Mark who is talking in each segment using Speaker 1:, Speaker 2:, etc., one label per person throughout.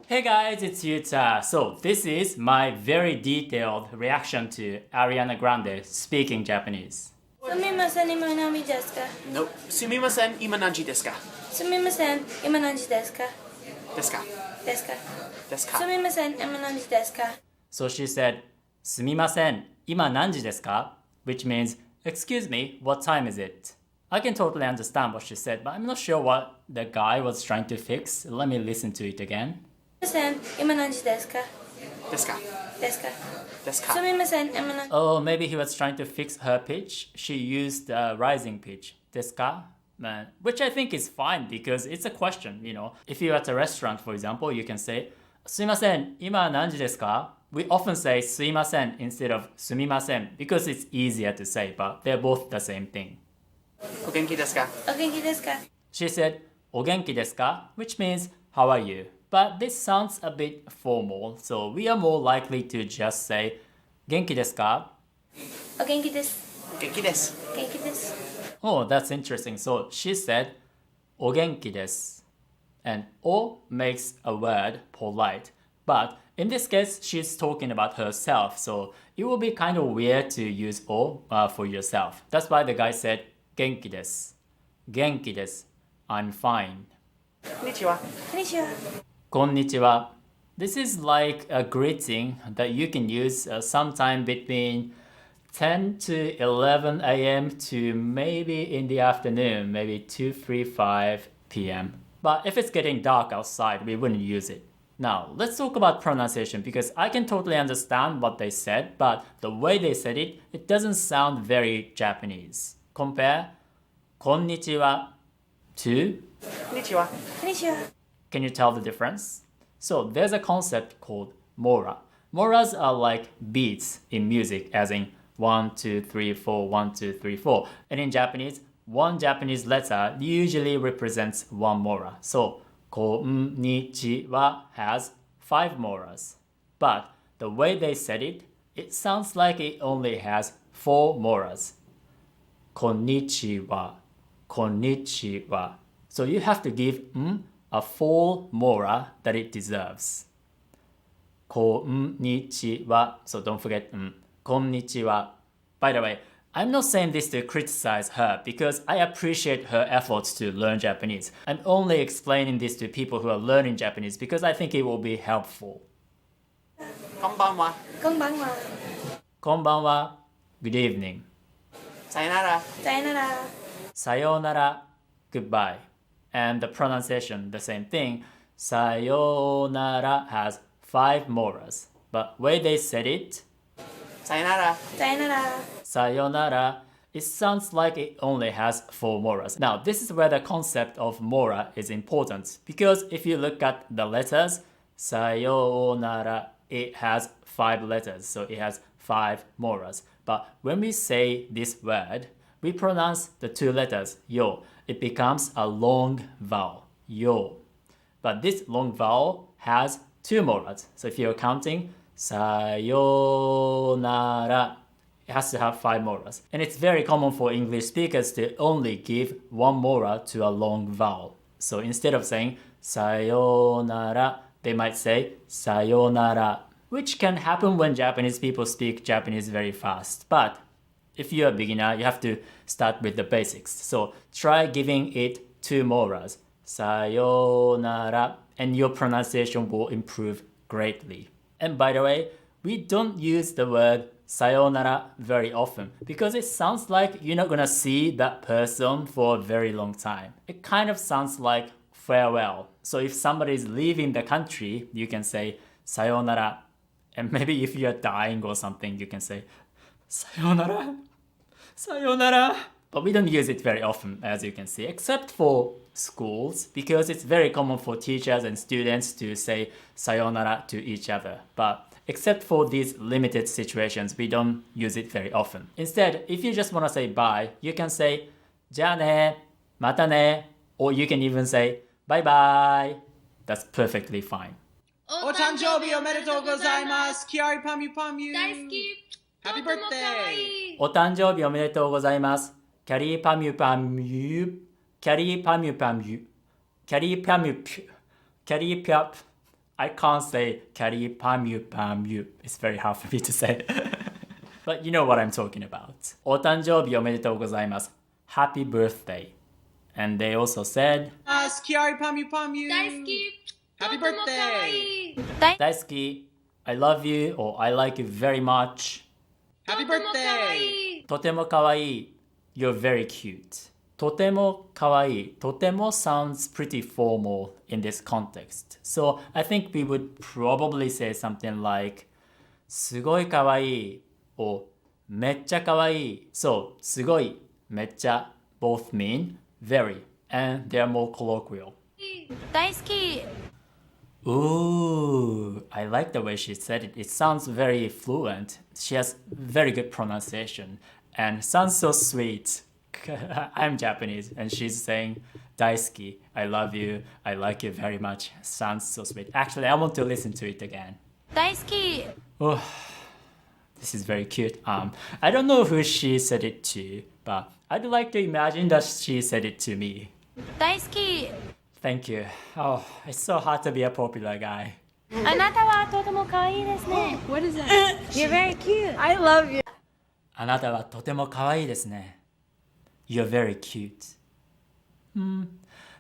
Speaker 1: Hey guys, it's Yuta. So this is my very detailed reaction to Ariana Grande speaking Japanese.
Speaker 2: すみません、今何時ですか
Speaker 3: No, すみません、今何時ですか
Speaker 2: すみません、今何時ですか
Speaker 3: ですか
Speaker 2: ですか
Speaker 3: ですか
Speaker 2: すみません、今何時ですか
Speaker 1: So she said, すみません、今何時ですか? Which means, excuse me, what time is it? I can totally understand what she said, but I'm not sure what the guy was trying to fix. Let me listen to it again.
Speaker 2: すみません、今何時ですか
Speaker 3: ですか
Speaker 2: ですか
Speaker 3: ですか
Speaker 2: すみません、今何
Speaker 1: Oh, maybe he was trying to fix her pitch. She used the rising pitch, ですか? Which I think is fine because it's a question, you know. If you're at a restaurant, for example, you can say, すいません、今何時ですか? We often say すいません instead of すみません because it's easier to say, but they're both the same thing.
Speaker 3: お元気ですか
Speaker 2: お元気ですか
Speaker 1: She said, お元気ですか? Which means, how are you? But this sounds a bit formal, so we are more likely to just say, 元気ですか?
Speaker 2: お元気です
Speaker 3: お元気です
Speaker 2: 元気です
Speaker 1: Oh, that's interesting. So she said, お元気です. And お makes a word polite. But in this case, she's talking about herself. So it will be kind of weird to use お for yourself. That's why the guy said, 元気です. 元気です. I'm fine.
Speaker 3: こんにちは
Speaker 2: こんにちは
Speaker 1: Konnichiwa. This is like a greeting that you can use sometime between 10 to 11 a.m. to maybe in the afternoon, maybe 2, 3, 5 p.m. But if it's getting dark outside, we wouldn't use it. Now, let's talk about pronunciation because I can totally understand what they said, but the way they said it, it doesn't sound very Japanese. Compare こんにちは to
Speaker 3: こんにちは
Speaker 2: こんにちは
Speaker 1: Can you tell the difference? So there's a concept called mora. Moras are like beats in music, as in 1, 2, 3, 4, 1, 2, 3, 4. And in Japanese, one Japanese letter usually represents one mora. So, こんにちは has 5 moras. But the way they said it, it sounds like it only has 4 moras. こんにちは, こんにちは. So you have to give a full mora that it deserves. こんにちは. So don't forget こんにちは. By the way, I'm not saying this to criticize her because I appreciate her efforts to learn Japanese. I'm only explaining this to people who are learning Japanese because I think it will be helpful.
Speaker 3: こんばんは
Speaker 2: こんばんは
Speaker 1: こんばんは. Good evening.
Speaker 3: さよなら
Speaker 2: さよなら
Speaker 1: さよなら. Goodbye. And the pronunciation, the same thing. Sayonara has 5 moras. But way they said it,
Speaker 3: さよなら
Speaker 2: さよなら
Speaker 1: sayonara, it sounds like it only has 4 moras. Now, this is where the concept of mora is important. Because if you look at the letters, sayonara, it has 5 letters. So it has 5 moras. But when we say this word, we pronounce the 2 letters, yo. It becomes a long vowel, yo. But this long vowel has 2 moras. So if you're counting, sayonara, it has to have 5 moras. And it's very common for English speakers to only give 1 mora to a long vowel. So instead of saying sayonara, they might say sayonara, which can happen when Japanese people speak Japanese very fast. But if you're a beginner, you have to start with the basics. So try giving it 2 moras. Sayonara. And your pronunciation will improve greatly. And by the way, we don't use the word sayonara very often because it sounds like you're not gonna see that person for a very long time. It kind of sounds like farewell. So if somebody is leaving the country, you can say sayonara. And maybe if you're dying or something, you can say sayonara. Sayonara. But we don't use it very often, as you can see, except for schools, because it's very common for teachers and students to say sayonara to each other. But except for these limited situations, we don't use it very often. Instead, if you just want to say bye, you can say じゃあね, またね, or you can even say bye bye. That's perfectly fine.
Speaker 3: お誕生日おめでとうございますキアリパミュパミュ
Speaker 4: 大好き
Speaker 3: Happy
Speaker 4: とっても可
Speaker 3: birthday
Speaker 4: 愛い
Speaker 1: お誕生日おめでとうございます。キャリーパミュパミュ。キャリーパミュパミュ。Caripyap. I can't say caripamyu. It's very hard for me to say. But you know what I'm talking about. お誕生日おめでとうございます. Happy birthday. And they also said,
Speaker 3: Kiari Pamyu Pamyu.
Speaker 2: 大好き
Speaker 3: Happy
Speaker 2: とても可
Speaker 3: birthday.
Speaker 2: 愛い
Speaker 1: Daisuki, I love you or I like you very much.
Speaker 3: Happy
Speaker 2: とても可
Speaker 3: birthday.
Speaker 2: 愛い
Speaker 1: Totemo kawaii. You're very cute. Totemo kawaii. Totemo sounds pretty formal in this context. So I think we would probably say something like すごいkawaii or めっちゃkawaii. So すごい, めっちゃ both mean very and they're more colloquial.
Speaker 2: 大好き
Speaker 1: Ooh, I like the way she said it. It sounds very fluent. She has very good pronunciation and sounds so sweet. I'm Japanese and she's saying daisuki, I love you, I like you very much. Sounds so sweet. Actually, I want to listen to it again.
Speaker 2: 大好き
Speaker 1: Oh, this is very cute. I don't know who she said it to, but I'd like to imagine that she said it to me.
Speaker 2: 大好き
Speaker 1: Thank you. Oh, it's so hard to be a popular guy.
Speaker 2: あなたはとても可愛いですね
Speaker 4: What is that?
Speaker 2: You're very cute
Speaker 4: I love you.
Speaker 1: あなたはとても可愛いですね. You're very cute.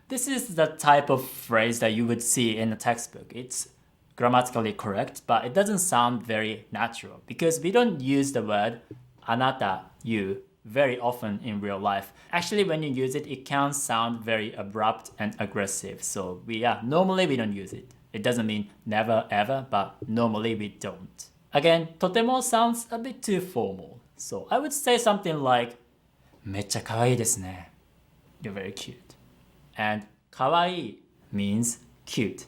Speaker 1: This is the type of phrase that you would see in a textbook. It's grammatically correct, but it doesn't sound very natural because we don't use the word あなた, you, very often in real life. Actually, when you use it, it can sound very abrupt and aggressive. So normally we don't use it. It doesn't mean never ever, but normally we don't. Again, とても sounds a bit too formal. So I would say something like めっちゃ可愛いですね. You're very cute. And 可愛い means cute.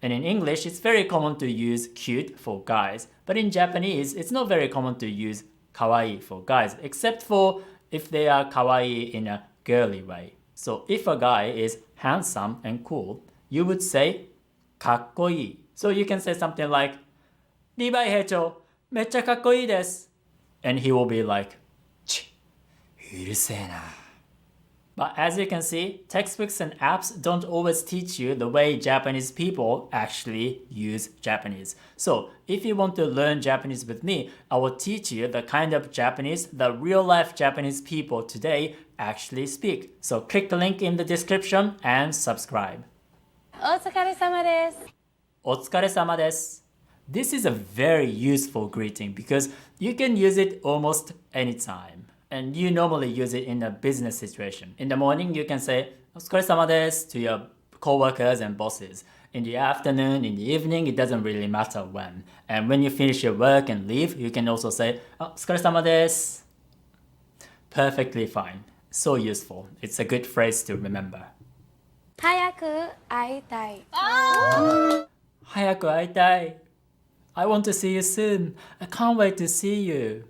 Speaker 1: And in English, it's very common to use cute for guys. But in Japanese, it's not very common to use kawaii for guys, except for if they are kawaii in a girly way. So if a guy is handsome and cool, you would say かっこいい. So you can say something like リヴァイ兵長、めっちゃかっこいいです. And he will be like ち、うるせえな. But as you can see, textbooks and apps don't always teach you the way Japanese people actually use Japanese. So if you want to learn Japanese with me, I will teach you the kind of Japanese that real-life Japanese people today actually speak. So click the link in the description and subscribe.
Speaker 2: お疲れ様です
Speaker 1: お疲れ様です. This is a very useful greeting because you can use it almost anytime. And you normally use it in a business situation. In the morning, you can say お疲れ様です to your coworkers and bosses. In the afternoon, in the evening, it doesn't really matter when. And when you finish your work and leave, you can also say お疲れ様です. Perfectly fine. So useful. It's a good phrase to remember.
Speaker 2: 早く会いたい
Speaker 1: 早く会いたい. I want to see you soon. I can't wait to see you.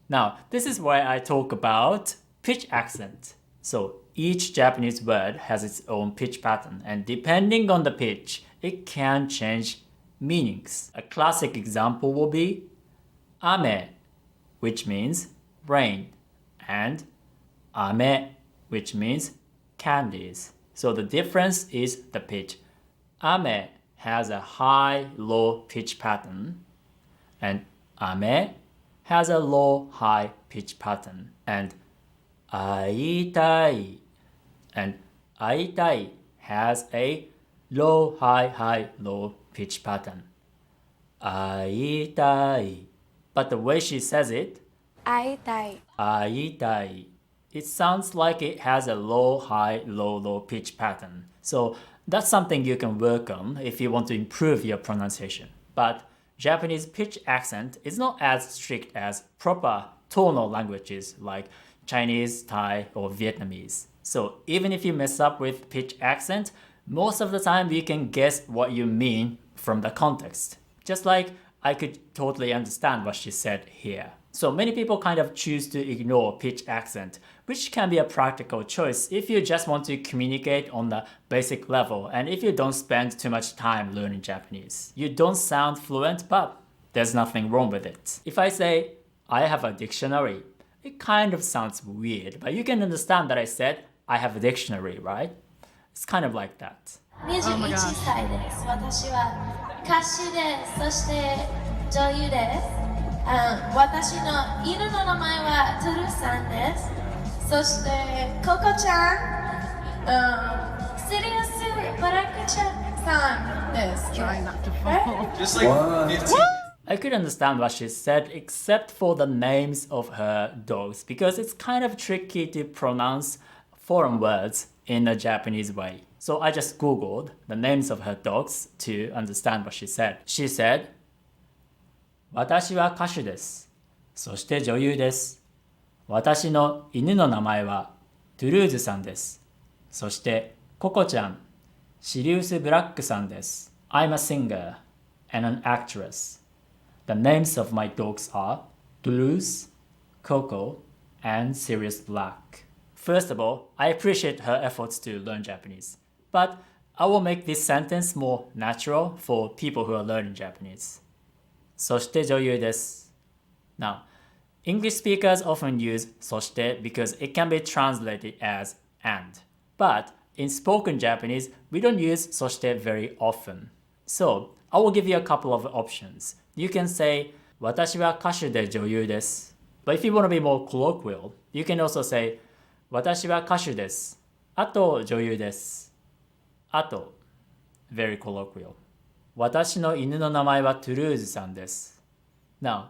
Speaker 1: Now, this is where I talk about pitch accent. So each Japanese word has its own pitch pattern, and depending on the pitch, it can change meanings. A classic example will be ame, which means rain, and ame, which means candies. So the difference is the pitch. Ame has a high-low pitch pattern, and ame has a low-high pitch pattern. And aitai and aitai has a low-high-high-low pitch pattern. Aitai. But the way she says it,
Speaker 2: 会いたい
Speaker 1: aitai, it sounds like it has a low-high, low-low pitch pattern. So that's something you can work on if you want to improve your pronunciation. But Japanese pitch accent is not as strict as proper tonal languages like Chinese, Thai, or Vietnamese. So even if you mess up with pitch accent, most of the time you can guess what you mean from the context. Just like I could totally understand what she said here. So many people kind of choose to ignore pitch accent, which can be a practical choice if you just want to communicate on the basic level and if you don't spend too much time learning Japanese. You don't sound fluent, but there's nothing wrong with it. If I say, I have a dictionary, it kind of sounds weird, but you can understand that I said, I have a dictionary, right? It's kind of like that.
Speaker 4: 21歳です。私は歌手です。そして女優です。私の犬の名前はトゥルさんです。そしてココちゃん、シリウス・バラクチャさんです。Try not to fall.
Speaker 3: Just like
Speaker 1: I could understand what she said except for the names of her dogs because it's kind of tricky to pronounce foreign words in a Japanese way. So I just googled the names of her dogs to understand what she said. She said, 私は歌手です。そして女優です。私の犬の名前はトゥルーズさんです。そしてココちゃん、シリウス・ブラックさんです。I'm a singer and an actress. The names of my dogs are Toulouse, Coco, and Sirius Black. First of all, I appreciate her efforts to learn Japanese, but I will make this sentence more natural for people who are learning Japanese. そして女優です。Now, English speakers often use そして because it can be translated as and. But in spoken Japanese, we don't use そして very often. So, I will give you a couple of options. You can say 私は歌手で女優です。But if you want to be more colloquial, you can also say 私は歌手です。あと女優です。あと very colloquial. 私の犬の名前はトゥルーズさんです。Now,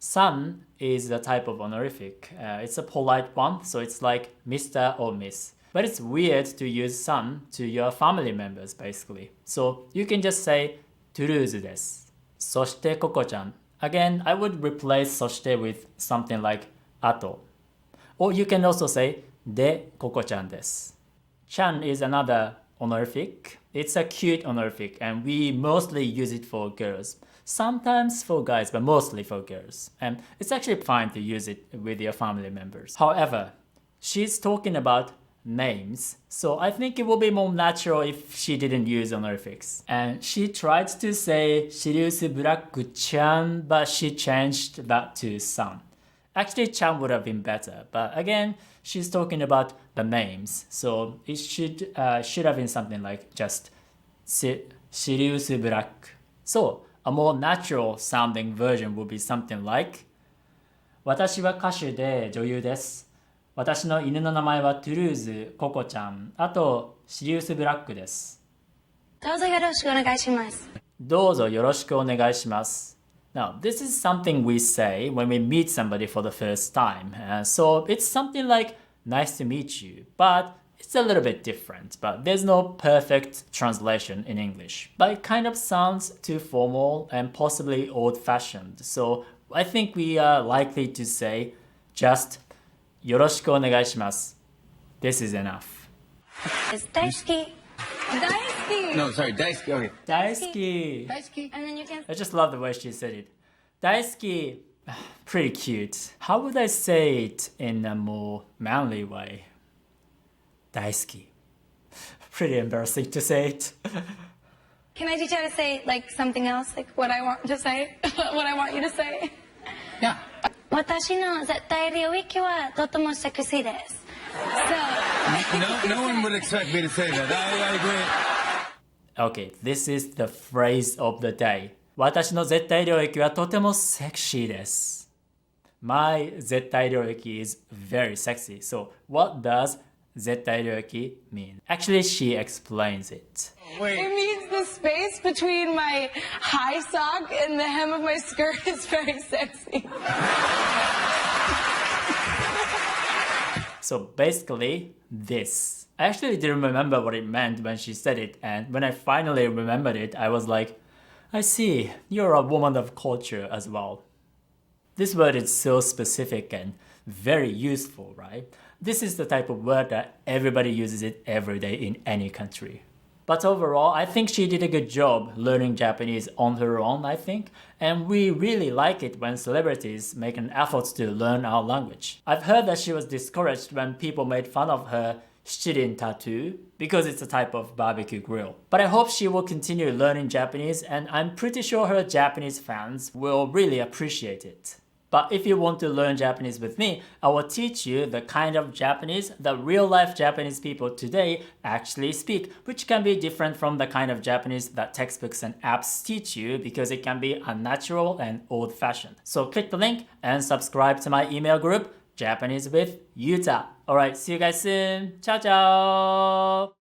Speaker 1: son is the type of honorific. It's a polite one, so it's like Mr. or Miss. But it's weird to use son to your family members, basically. So you can just say トゥルーズです。そしてココちゃん. Again, I would replace そして with something like あと. Or you can also say でココちゃんです。Chan is another honorific. It's a cute honorific and we mostly use it for girls. Sometimes for guys, but mostly for girls. And it's actually fine to use it with your family members. However, she's talking about names, so I think it would be more natural if she didn't use honorifics. And she tried to say Shiriusu Black-chan, but she changed that to san. Actually, Chan would have been better, but again, she's talking about the names, so it should have been something like just Shiriusu Black. So a more natural sounding version would be something like 私は歌手で女優です。私の犬の名前はトゥルーズ、ココちゃん、あとシリウス・ブラックです。
Speaker 4: どうぞよろしくお願いします。
Speaker 1: どうぞよろしくお願いします。Now, this is something we say when we meet somebody for the first time. So it's something like nice to meet you, but it's a little bit different. But there's no perfect translation in English. But it kind of sounds too formal and possibly old-fashioned. So I think we are likely to say just よろしくお願いします。This is enough.
Speaker 4: 大好き。大好き。
Speaker 3: no, sorry, daisuki. Okay.
Speaker 1: 大好き。
Speaker 3: Daisuki.
Speaker 4: And then you can...
Speaker 1: I just love the way she said it. 大好き. Pretty cute. How would I say it in a more manly way? 大好き. Pretty embarrassing to say it.
Speaker 4: Can I teach you how to say like something else? Like what I want to say? What I want you to say?
Speaker 3: Yeah.
Speaker 4: 私の絶対領域はとてもセクシーです。So,
Speaker 3: No one would expect me to say that. I agree.
Speaker 1: Okay, this is the phrase of the day. 私の絶対領域はとてもセクシーです。My 絶対領域 is very sexy. So what does 絶対領域 mean? Actually, she explains it.
Speaker 3: Wait.
Speaker 5: It means the space between my high sock and the hem of my skirt is very sexy.
Speaker 1: So basically, this. I actually didn't remember what it meant when she said it, and when I finally remembered it, I was like, I see, you're a woman of culture as well. This word is so specific and very useful, right? This is the type of word that everybody uses it every day in any country. But overall, I think she did a good job learning Japanese on her own, I think. And we really like it when celebrities make an effort to learn our language. I've heard that she was discouraged when people made fun of her shirin tattoo because it's a type of barbecue grill. But I hope she will continue learning Japanese, and I'm pretty sure her Japanese fans will really appreciate it. But if you want to learn Japanese with me, I will teach you the kind of Japanese that real-life Japanese people today actually speak, which can be different from the kind of Japanese that textbooks and apps teach you because it can be unnatural and old-fashioned. So click the link and subscribe to my email group, Japanese with Yuta. Alright, see you guys soon. Ciao, ciao!